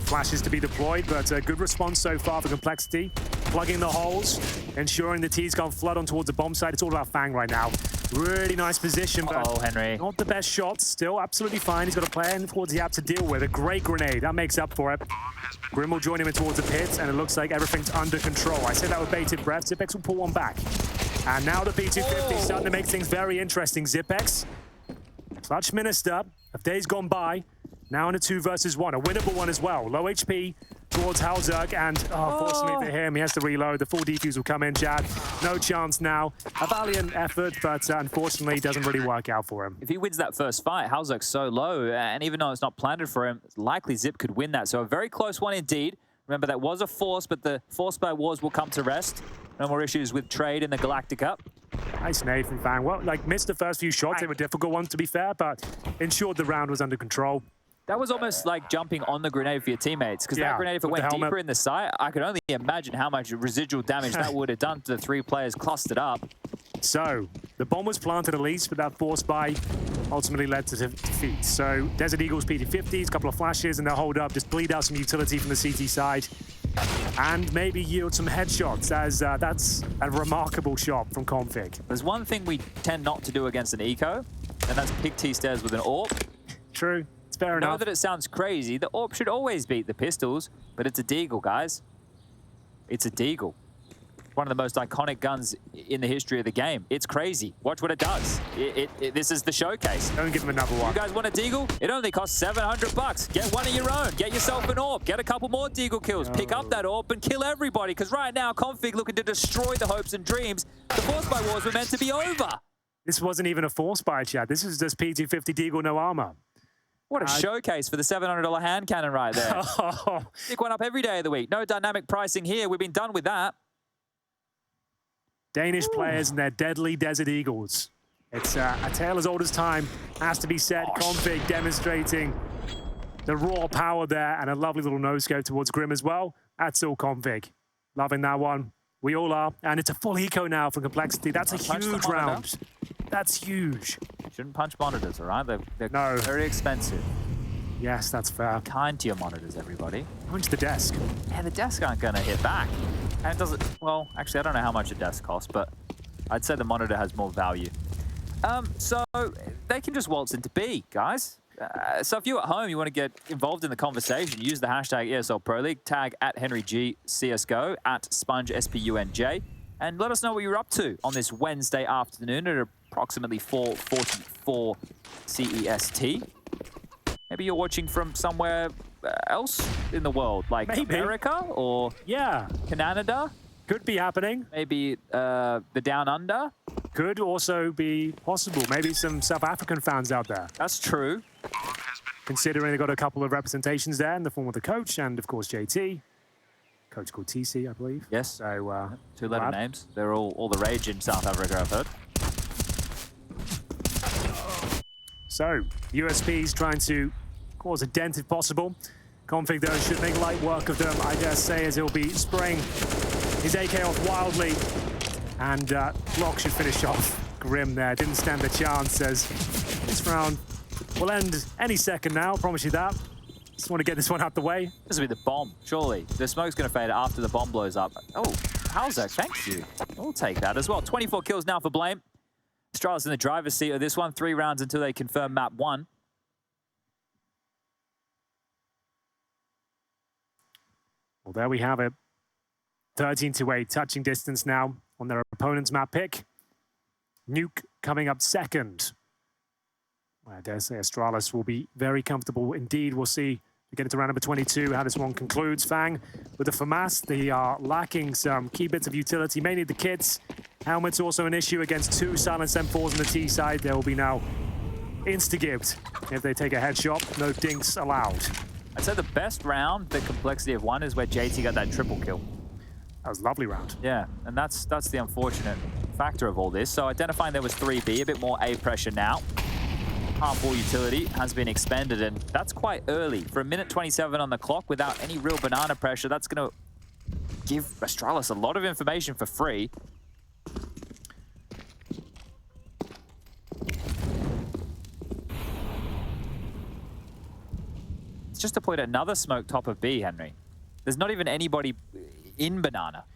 Flashes to be deployed, but a good response so far for Complexity. Plugging the holes, ensuring the T's can't flood on towards the bomb site. It's all about Fang right now. Really nice position, but Henry. Not the best shots. Still absolutely fine. He's got a player in towards the app to deal with. A great grenade. That makes up for it. Grim will join him in towards the pits, and it looks like everything's under control. I said that with bated breath. Zipex will pull one back. And now the P250 starting to make things very interesting. Zipex, clutch minister of days gone by. Now in a 2 versus 1. A winnable one as well. Low HP towards Halzerk, and fortunately for him, he has to reload. The full defuse will come in, Chad. No chance now. A valiant effort, but unfortunately doesn't really work out for him. If he wins that first fight, Halzerk's so low, and even though it's not planted for him, it's likely Zip could win that. So a very close one indeed. Remember, that was a force, but the Force by Wars will come to rest. No more issues with trade in the Galactic Cup. Nice nade from Fang. Well, like, missed the first few shots. They were difficult ones, to be fair, but ensured the round was under control. That was almost like jumping on the grenade for your teammates, because that grenade, if it went deeper in the site, I could only imagine how much residual damage that would have done to the 3 players clustered up. So, the bomb was planted at least, but that force buy ultimately led to defeat. So, Desert Eagles PT50s, a couple of flashes, and they'll hold up, just bleed out some utility from the CT side, and maybe yield some headshots, as that's a remarkable shot from Config. There's one thing we tend not to do against an eco, and that's pick T-stairs with an AWP. True. It's fair enough. I know that it sounds crazy. The AWP should always beat the pistols, but it's a deagle, guys. It's a deagle. One of the most iconic guns in the history of the game. It's crazy. Watch what it does. This is the showcase. Don't give him another one. You guys want a deagle? It only costs 700 bucks. Get one of your own. Get yourself an AWP. Get a couple more deagle kills. Pick up that AWP and kill everybody, because right now, Config looking to destroy the hopes and dreams. The Force buy wars were meant to be over. This wasn't even a force buy, Chad. This is just P250 deagle, no armor. What a showcase for the $700 hand cannon right there. Pick one up every day of the week. No dynamic pricing here. We've been done with that. Danish players and their deadly Desert Eagles. It's a tale as old as time. Has to be said. Config demonstrating the raw power there, and a lovely little no-scope towards Grim as well. That's all Config. Loving that one. We all are. And it's a full eco now for Complexity. That's a huge round. That's huge. Shouldn't punch monitors, all right? They're No. very expensive. Yes, that's fair. Kind to your monitors, everybody. Punch the desk. Yeah, the desk aren't going to hit back. And it doesn't, well, actually, I don't know how much a desk costs, but I'd say the monitor has more value. So they can just waltz into B, guys. So if you at home, you want to get involved in the conversation, use the hashtag ESL Pro League, tag at Henry CSGO, at Sponge SPUNJ, and let us know what you're up to on this Wednesday afternoon at approximately 4:44 CEST. Maybe you're watching from somewhere else in the world, like America or Canada. Could be happening. Maybe the Down Under. Could also be possible. Maybe some South African fans out there. That's true. Considering they got a couple of representations there in the form of the coach and, of course, JT. Coach called TC, I believe. Yes. So, 2-letter names. They're all the rage in South Africa, I've heard. So, USP's trying to cause a dent if possible. Config, though, should make light work of them, I dare say, as he'll be spraying his AK off wildly. And Block should finish off Grim there. Didn't stand a chance, as this round will end any second now, I promise you that. Just want to get this one out the way. This will be the bomb, surely. The smoke's going to fade after the bomb blows up. Oh, Hauser, thank you. We'll take that as well. 24 kills now for Blame. Astralis in the driver's seat of this one. 3 rounds until they confirm map 1. Well, there we have it. 13-8 touching distance now on their opponent's map pick. Nuke coming up second. I dare say Astralis will be very comfortable indeed. We'll see. We get into round number 22, how this one concludes. Fang with the FAMAS. They are lacking some key bits of utility, mainly the kits. Helmet's also an issue against 2 silenced M4s on the T side. There will be now insta-gibbed if they take a headshot. No dinks allowed. I'd say the best round that Complexity have won is where JT got that triple kill. That was a lovely round. Yeah, and that's the unfortunate factor of all this. So identifying there was 3B, a bit more A pressure now. Half-wall utility has been expended, and that's quite early. For a minute 27 on the clock without any real banana pressure, that's going to give Astralis a lot of information for free. It's just to point another smoke top of B, Henry. There's not even anybody in banana.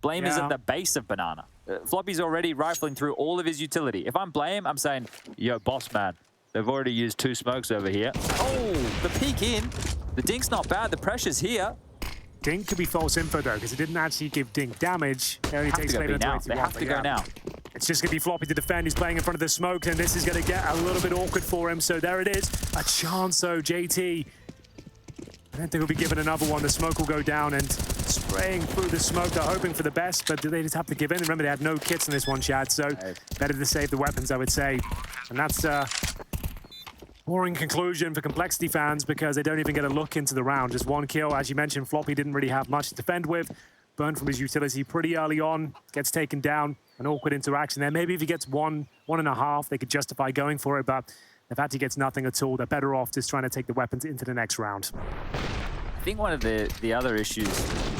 Blame is at the base of banana. Floppy's already rifling through all of his utility. If I'm Blame, I'm saying, yo, boss man, they've already used 2 smokes over here. Oh, the peek in. The dink's not bad. The pressure's here. Dink could be false info, though, because it didn't actually give Dink damage. It only takes later now. They have to go now. It's just going to be Floppy to defend. He's playing in front of the smoke, and this is going to get a little bit awkward for him. So there it is. A chance, though, JT. I don't think he'll be given another one. The smoke will go down, and spraying through the smoke. They're hoping for the best, but do they just have to give in? Remember, they had no kits in this one, Chad, so better to save the weapons, I would say. And that's a boring conclusion for Complexity fans, because they don't even get a look into the round. Just 1 kill. As you mentioned, Floppy didn't really have much to defend with. Burned from his utility pretty early on. Gets taken down. An awkward interaction there. Maybe if he gets 1.5, they could justify going for it, but If Atty gets nothing at all, they're better off just trying to take the weapons into the next round. I think one of the other issues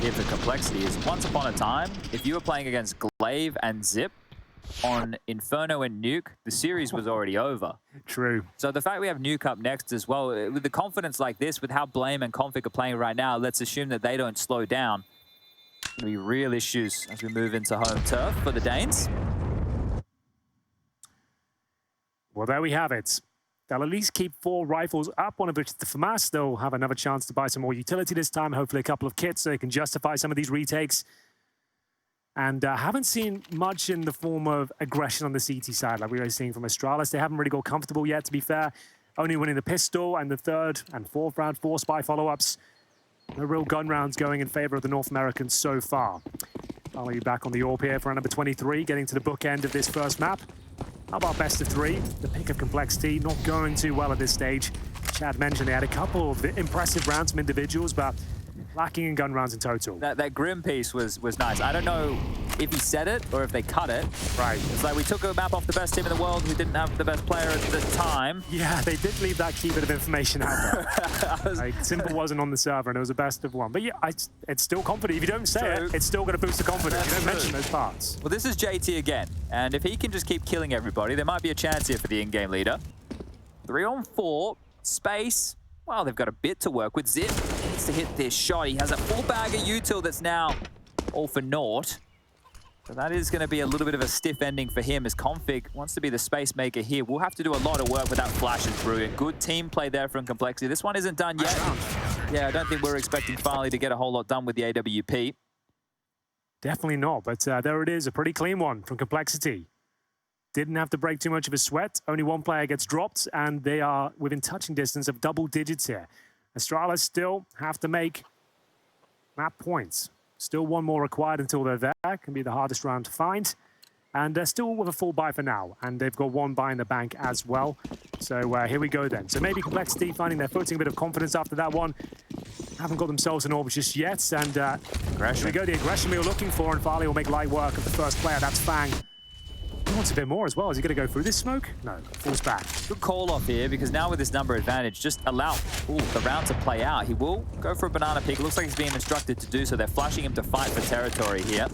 here for Complexity is once upon a time, if you were playing against Glaive and Zip on Inferno and Nuke, the series was already over. True. So the fact we have Nuke up next as well, with the confidence like this, with how Blame and Config are playing right now, let's assume that they don't slow down. There'll be real issues as we move into home turf for the Danes. Well, there we have it. They'll at least keep 4 rifles up, one of which is the FAMAS. They'll have another chance to buy some more utility this time, hopefully a couple of kits so they can justify some of these retakes. And haven't seen much in the form of aggression on the CT side like we were seeing from Astralis. They haven't really got comfortable yet, to be fair. Only winning the pistol and the 3rd and 4th round, 4 spy follow-ups. No real gun rounds going in favor of the North Americans so far. I'll be back on the AWP here for round number 23, getting to the bookend of this first map. How about best of 3? The pick of Complexity not going too well at this stage. Chad mentioned they had a couple of impressive rounds from individuals, but lacking in gun rounds in total. That Grim piece was nice. I don't know if he said it or if they cut it. Right. It's like we took a map off the best team in the world who didn't have the best player at the time. Yeah, they did leave that key bit of information out there. Like, Simple wasn't on the server and it was a best of 1. But yeah, it's still confident. If you don't say it, it's still going to boost the confidence. You don't mention those parts. Well, this is JT again. And if he can just keep killing everybody, there might be a chance here for the in-game leader. 3 on 4. Space. Well, they've got a bit to work with. Zip needs to hit this shot. He has a full bag of util that's now all for naught. So that is going to be a little bit of a stiff ending for him as Config wants to be the space maker here. We'll have to do a lot of work with that flash and through it. Good team play there from Complexity. This one isn't done yet. Yeah, I don't think we're expecting Farlig to get a whole lot done with the AWP. Definitely not, but there it is, a pretty clean one from Complexity. Didn't have to break too much of a sweat. Only 1 player gets dropped, and they are within touching distance of double digits here. Astralis still have to make map points. Still 1 more required until they're there. Can be the hardest round to find. And they're still with a full buy for now. And they've got 1 buy in the bank as well. So here we go then. So maybe Complexity finding their footing, a bit of confidence after that one. Haven't got themselves an orb just yet. And here we go, the aggression we were looking for. And Farlig will make light work of the first player. That's Fang. He wants a bit more as well. Is he going to go through this smoke? No, falls back. Good call off here because now with this number advantage, just allow the round to play out. He will go for a banana pick. It looks like he's being instructed to do so. They're flashing him to fight for territory here.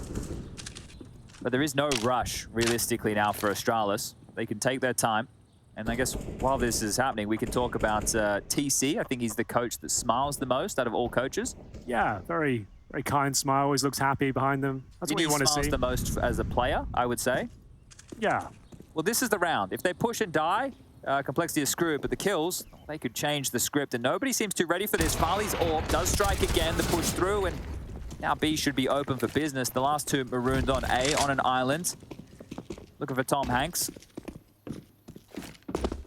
But there is no rush, realistically, now for Astralis. They can take their time. And I guess while this is happening, we can talk about TC. I think he's the coach that smiles the most out of all coaches. Yeah, very, very kind smile. Always looks happy behind them. That's what you want to see. He smiles the most as a player, I would say. Yeah. Well, this is the round. If they push and die, Complexity is screwed, but the kills, they could change the script, and nobody seems too ready for this. Farlig's orb does strike again, the push through, and now B should be open for business. The last 2 marooned on A on an island. Looking for Tom Hanks.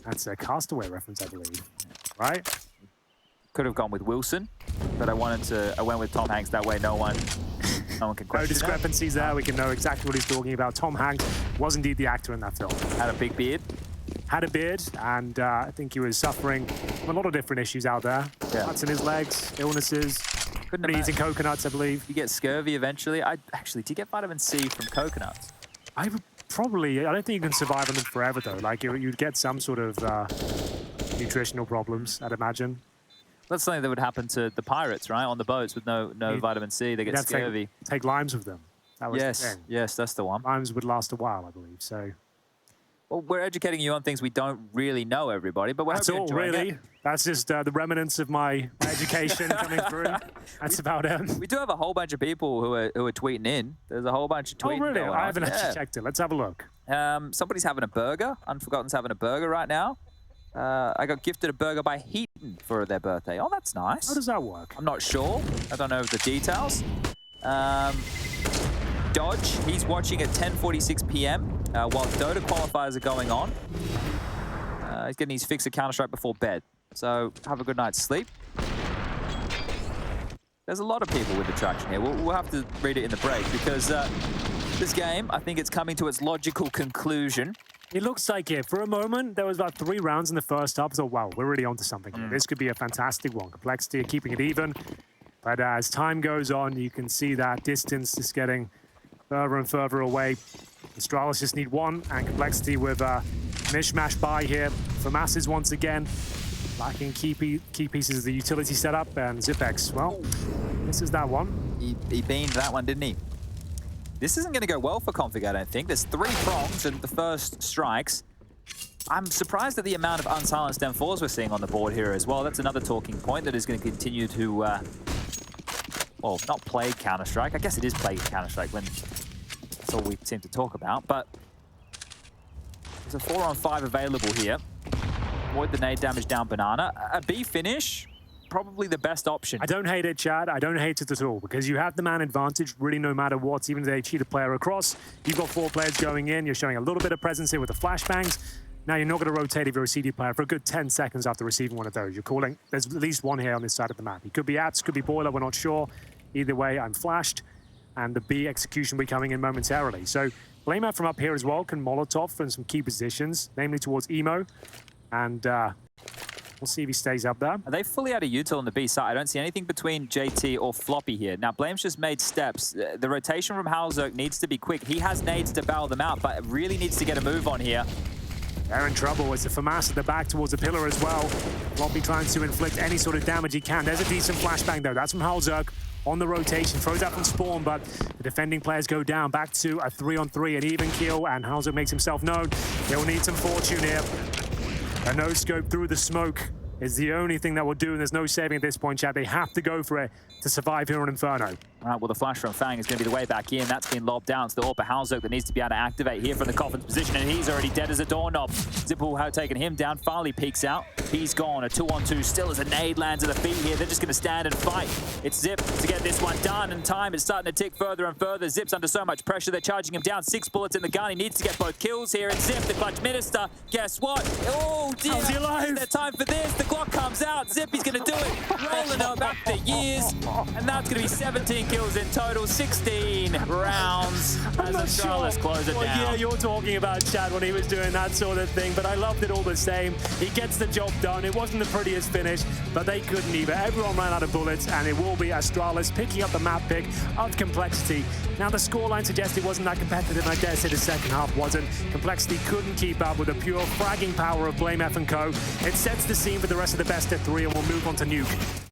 That's a Castaway reference, I believe. Right? Could have gone with Wilson, but I went with Tom Hanks. That way no one can question No discrepancies there. We can know exactly what he's talking about. Tom Hanks was indeed the actor in that film. Had a big beard. Had a beard, and I think he was suffering from a lot of different issues out there. Yeah. Cuts in his legs, illnesses. Couldn't be eating coconuts, I believe. You get scurvy eventually. Actually, do you get vitamin C from coconuts? I would probably. I don't think you can survive on them forever, though. Like, you'd get some sort of nutritional problems, I'd imagine. That's something that would happen to the pirates, right? On the boats with no vitamin C, they get scurvy. Take limes with them. That was the thing. Yes, that's the one. Limes would last a while, I believe. So. Well, we're educating you on things we don't really know, everybody, but we're That's all, really. It. That's just the remnants of my education coming through. That's about it. We do have a whole bunch of people who are tweeting in. There's a whole bunch of tweeting. Oh, really? Going I haven't on. actually checked it. Let's have a look. Somebody's having a burger. Unforgotten's having a burger right now. I got gifted a burger by Heaton for their birthday. Oh, that's nice. How does that work? I'm not sure. I don't know the details. Dodge, he's watching at 10:46 p.m. While Dota qualifiers are going on. He's getting his fix of Counter-Strike before bed. So have a good night's sleep. There's a lot of people with attraction here. We'll have to read it in the break because this game, I think it's coming to its logical conclusion. It looks like it. For a moment, there was about 3 rounds in the first half. So, wow, we're really onto something here. This could be a fantastic one. Complexity are keeping it even. But as time goes on, you can see that distance is getting further and further away. Astralis just need 1, and Complexity with mishmash buy here for Masses once again. Lacking key pieces of the utility setup, and Zipex, well, this is that one. He beamed that one, didn't he? This isn't going to go well for Config, I don't think. There's 3 prongs and the first strikes. I'm surprised at the amount of unsilenced M4s we're seeing on the board here as well. That's another talking point that is going to continue to, well, not play Counter-Strike. I guess it is play Counter-Strike when that's all we seem to talk about, but there's a 4-on-5 available here. Avoid the nade damage down Banana. A B finish, probably the best option. I don't hate it, Chad. I don't hate it at all, because you have the man advantage really no matter what. Even if they cheat a player across, you've got 4 players going in. You're showing a little bit of presence here with the flashbangs. Now you're not going to rotate if you're a CD player for a good 10 seconds after receiving one of those. You're calling, there's at least one here on this side of the map. He could be Apps, could be Boiler, we're not sure. Either way, I'm flashed, and the B execution will be coming in momentarily. So blameF from up here as well can Molotov from some key positions, namely towards Emo. And we'll see if he stays up there. Are they fully out of util on the B side? I don't see anything between JT or Floppy here. Now, blame's just made steps. The rotation from Halzerk needs to be quick. He has nades to bail them out, but really needs to get a move on here. They're in trouble. It's the FAMAS at the back towards the pillar as well. Floppy trying to inflict any sort of damage he can. There's a decent flashbang, though. That's from Halzerk on the rotation. Throws out from spawn, but the defending players go down. Back to a 3-on-3, an even kill, and Halzerk makes himself known. They'll need some fortune here. A no-scope through the smoke is the only thing that will do, and there's no saving at this point, Chad. They have to go for it to survive here on Inferno. All right, well, the flash from Fang is going to be the way back in. That's been lobbed down. It's the AWP Halzerk that needs to be able to activate here from the Coffin's position, and he's already dead as a doorknob. Zipple have taken him down. Farlig peeks out. He's gone. A 2-on-2 still as a nade lands at the feet here. They're just going to stand and fight. It's Zip to get this one done, and time is starting to tick further and further. Zip's under so much pressure. They're charging him down. 6 bullets in the gun. He needs to get both kills here, and Zip, the clutch minister, guess what? Oh, dear. How's he alive? Isn't there time for this? The Glock comes out. Zip, he's going to do it. Rolling up after years, and that's going to be 17 kills in total, 16 rounds as Astralis close it down. Yeah, you're talking about Chad when he was doing that sort of thing, but I loved it all the same. He gets the job done. It wasn't the prettiest finish, but they couldn't either. Everyone ran out of bullets, and it will be Astralis picking up the map pick of Complexity. Now, the scoreline suggests it wasn't that competitive, and I dare say the second half wasn't. Complexity couldn't keep up with the pure fragging power of blameF and co. It sets the scene for the rest of the best of 3, and we'll move on to Nuke.